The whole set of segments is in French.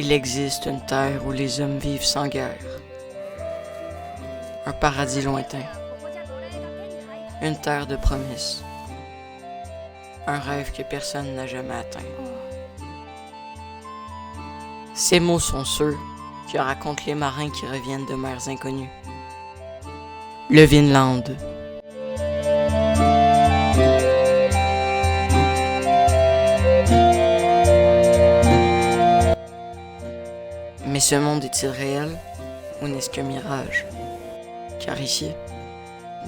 Il existe une terre où les hommes vivent sans guerre. Un paradis lointain. Une terre de promesses. Un rêve que personne n'a jamais atteint. Ces mots sont ceux que racontent les marins qui reviennent de mers inconnues. Le Vinland. Mais ce monde est-il réel ou n'est-ce qu'un mirage? Car ici,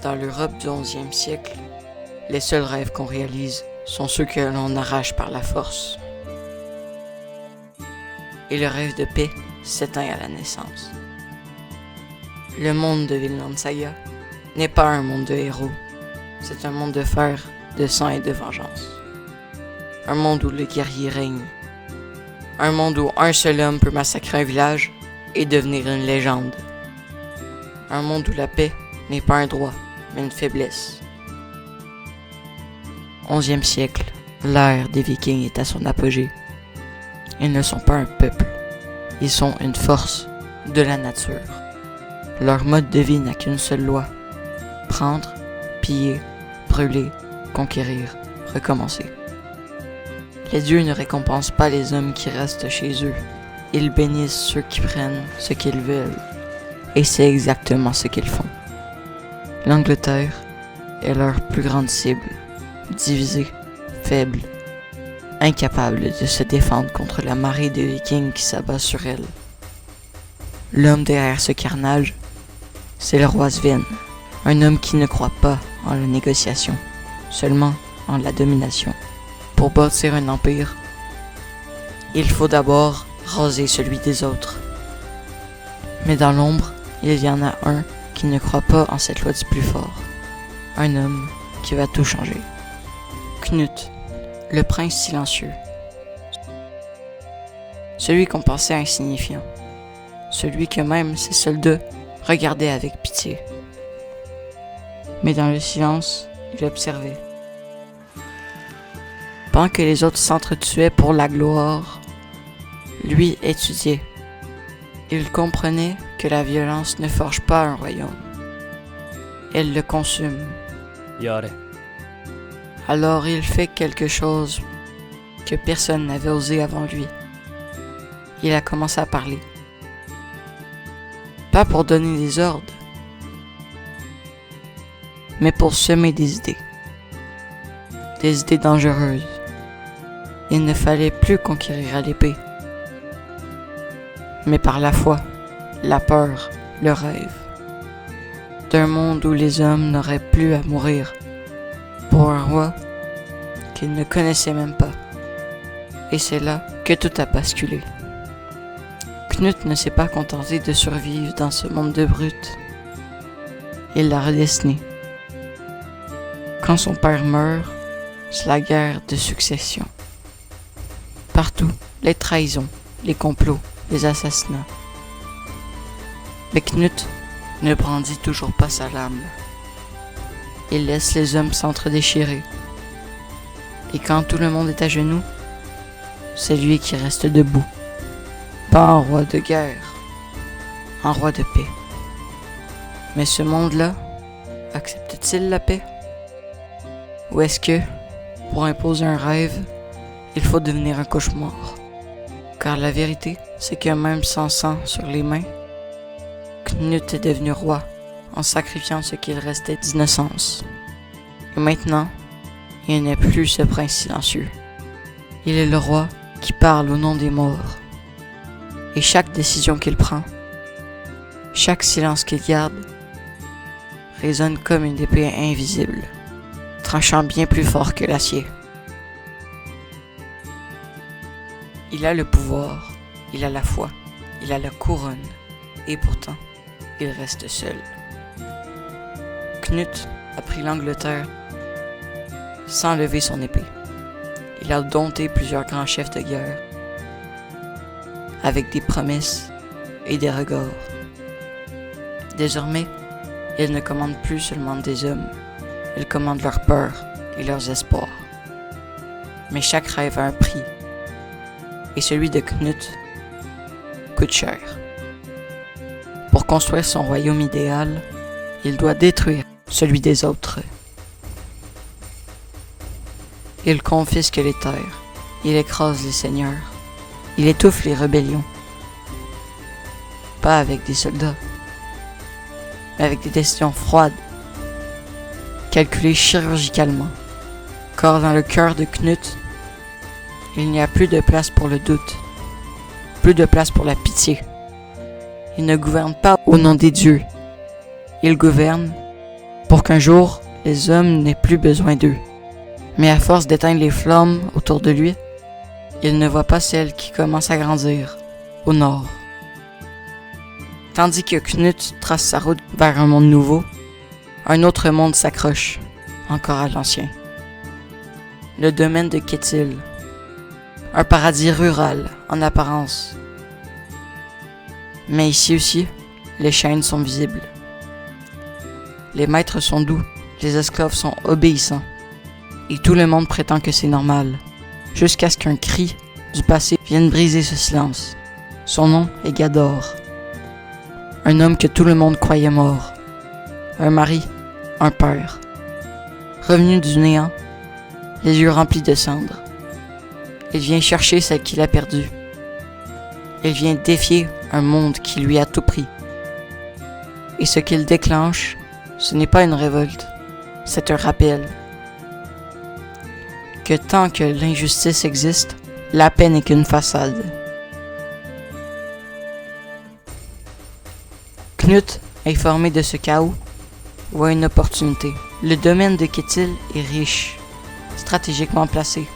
dans l'Europe du XIe siècle, les seuls rêves qu'on réalise sont ceux que l'on arrache par la force. Et le rêve de paix s'éteint à la naissance. Le monde de Vinland Saga n'est pas un monde de héros, c'est un monde de fer, de sang et de vengeance. Un monde où le guerrier règne. Un monde où un seul homme peut massacrer un village et devenir une légende. Un monde où la paix n'est pas un droit, mais une faiblesse. 11e siècle, l'ère des Vikings est à son apogée. Ils ne sont pas un peuple, ils sont une force de la nature. Leur mode de vie n'a qu'une seule loi: prendre, piller, brûler, conquérir, recommencer. Les dieux ne récompensent pas les hommes qui restent chez eux. Ils bénissent ceux qui prennent ce qu'ils veulent. Et c'est exactement ce qu'ils font. L'Angleterre est leur plus grande cible, divisée, faible, incapable de se défendre contre la marée de Vikings qui s'abat sur elle. L'homme derrière ce carnage, c'est le roi Sven, un homme qui ne croit pas en la négociation, seulement en la domination. Pour bâtir un empire, il faut d'abord raser celui des autres. Mais dans l'ombre, il y en a un qui ne croit pas en cette loi du plus fort. Un homme qui va tout changer. Knut, le prince silencieux. Celui qu'on pensait insignifiant. Celui que même ses soldats regardaient avec pitié. Mais dans le silence, il observait. Pendant que les autres s'entretuaient pour la gloire, lui étudiait. Il comprenait que la violence ne forge pas un royaume. Elle le consume. Alors il fait quelque chose que personne n'avait osé avant lui. Il a commencé à parler. Pas pour donner des ordres, mais pour semer des idées. Des idées dangereuses. Il ne fallait plus conquérir à l'épée, mais par la foi, la peur, le rêve. D'un monde où les hommes n'auraient plus à mourir pour un roi qu'ils ne connaissaient même pas. Et c'est là que tout a basculé. Knut ne s'est pas contenté de survivre dans ce monde de brutes. Il l'a redessiné. Quand son père meurt, c'est la guerre de succession. Partout, les trahisons, les complots, les assassinats. Mais Knut ne brandit toujours pas sa lame. Il laisse les hommes s'entre-déchirer. Et quand tout le monde est à genoux, c'est lui qui reste debout. Pas en roi de guerre, en roi de paix. Mais ce monde-là, accepte-t-il la paix? Ou est-ce que, pour imposer un rêve, il faut devenir un cauchemar? Car la vérité, c'est que même sans sang sur les mains, Knut est devenu roi en sacrifiant ce qu'il restait d'innocence. Et maintenant, il n'est plus ce prince silencieux. Il est le roi qui parle au nom des morts. Et chaque décision qu'il prend, chaque silence qu'il garde, résonne comme une épée invisible, tranchant bien plus fort que l'acier. Il a le pouvoir, il a la foi, il a la couronne, et pourtant, il reste seul. Knut a pris l'Angleterre sans lever son épée. Il a dompté plusieurs grands chefs de guerre avec des promesses et des regards. Désormais, il ne commande plus seulement des hommes, il commande leurs peurs et leurs espoirs. Mais chaque rêve a un prix, et celui de Knut coûte cher. Pour construire son royaume idéal, il doit détruire celui des autres. Il confisque les terres, il écrase les seigneurs, il étouffe les rébellions. Pas avec des soldats, mais avec des décisions froides, calculées chirurgicalement. Car dans le cœur de Knut, il n'y a plus de place pour le doute, plus de place pour la pitié. Il ne gouverne pas au nom des dieux, il gouverne pour qu'un jour les hommes n'aient plus besoin d'eux. Mais à force d'éteindre les flammes autour de lui, il ne voit pas celle qui commence à grandir au nord. Tandis que Knut trace sa route vers un monde nouveau, un autre monde s'accroche encore à l'ancien. Le domaine de Ketil, un paradis rural en apparence. Mais ici aussi, les chaînes sont visibles. Les maîtres sont doux, les esclaves sont obéissants. Et tout le monde prétend que c'est normal, jusqu'à ce qu'un cri du passé vienne briser ce silence. Son nom est Gador. Un homme que tout le monde croyait mort. Un mari, un père. Revenu du néant, les yeux remplis de cendres. Il vient chercher celle qu'il a perdue. Il vient défier un monde qui lui a tout pris. Et ce qu'il déclenche, ce n'est pas une révolte, c'est un rappel. Que tant que l'injustice existe, la paix n'est qu'une façade. Knut, informé de ce chaos, voit une opportunité. Le domaine de Ketil est riche, stratégiquement placé,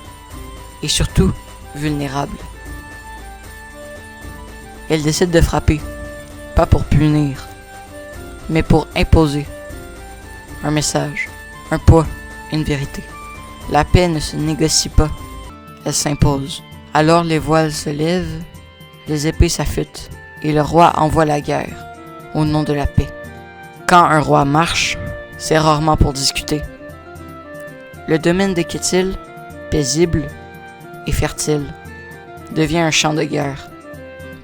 et surtout vulnérable. Il décide de frapper, pas pour punir, mais pour imposer. Un message, un poids, une vérité. La paix ne se négocie pas, elle s'impose. Alors les voiles se lèvent, les épées s'affûtent, et le roi envoie la guerre, au nom de la paix. Quand un roi marche, c'est rarement pour discuter. Le domaine de Ketil, paisible et fertile, devient un champ de guerre.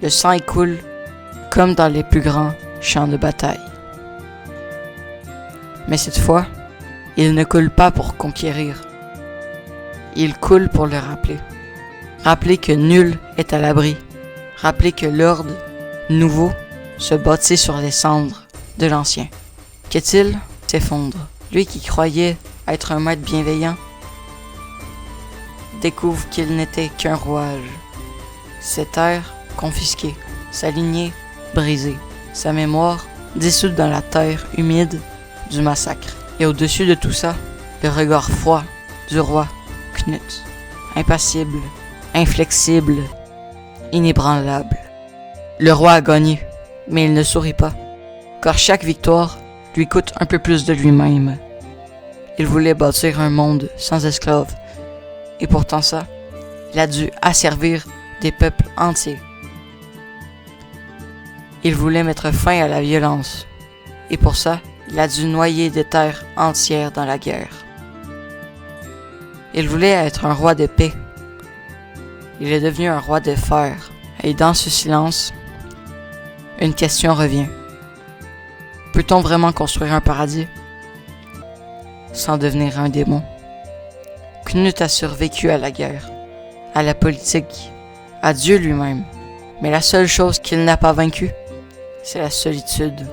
Le sang y coule comme dans les plus grands champs de bataille. Mais cette fois, il ne coule pas pour conquérir. Il coule pour le rappeler. Rappeler que nul est à l'abri. Rappeler que l'ordre nouveau se bâtit sur les cendres de l'ancien. Ketil s'effondre. Lui qui croyait être un maître bienveillant découvre qu'il n'était qu'un rouage. Ses terres confisquées, sa lignée brisée, sa mémoire dissoute dans la terre humide du massacre. Et au-dessus de tout ça, le regard froid du roi Knut, impassible, inflexible, inébranlable. Le roi a gagné, mais il ne sourit pas, car chaque victoire lui coûte un peu plus de lui-même. Il voulait bâtir un monde sans esclaves, et pourtant ça, il a dû asservir des peuples entiers. Il voulait mettre fin à la violence, et pour ça, il a dû noyer des terres entières dans la guerre. Il voulait être un roi de paix. Il est devenu un roi de fer. Et dans ce silence, une question revient. Peut-on vraiment construire un paradis sans devenir un démon? Knut a survécu à la guerre, à la politique, à Dieu lui-même. Mais la seule chose qu'il n'a pas vaincue, c'est la solitude.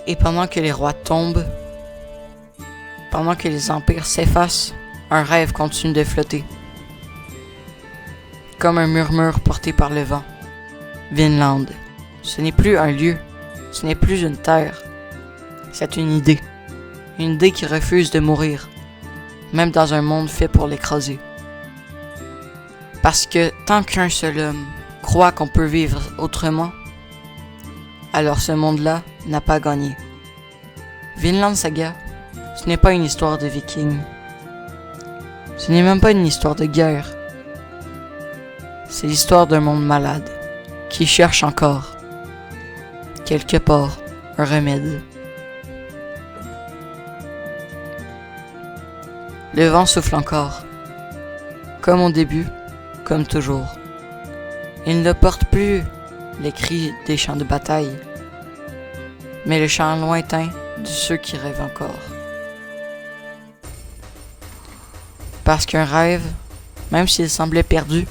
Et pendant que les rois tombent, pendant que les empires s'effacent, un rêve continue de flotter. Comme un murmure porté par le vent. Vinland, ce n'est plus un lieu, ce n'est plus une terre. C'est une idée. Une idée qui refuse de mourir, même dans un monde fait pour l'écraser. Parce que tant qu'un seul homme croit qu'on peut vivre autrement, alors ce monde-là n'a pas gagné. Vinland Saga, ce n'est pas une histoire de vikings. Ce n'est même pas une histoire de guerre. C'est l'histoire d'un monde malade, qui cherche encore, quelque part, un remède. Le vent souffle encore, comme au début, comme toujours. Il ne porte plus les cris des champs de bataille, mais le chant lointain de ceux qui rêvent encore. Parce qu'un rêve, même s'il semblait perdu,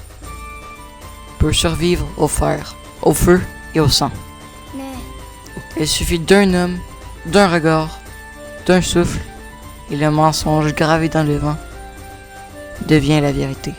peut survivre au fer, au feu et au sang. Mais Il suffit d'un homme, d'un regard, d'un souffle, et le mensonge gravé dans le vent devient la vérité.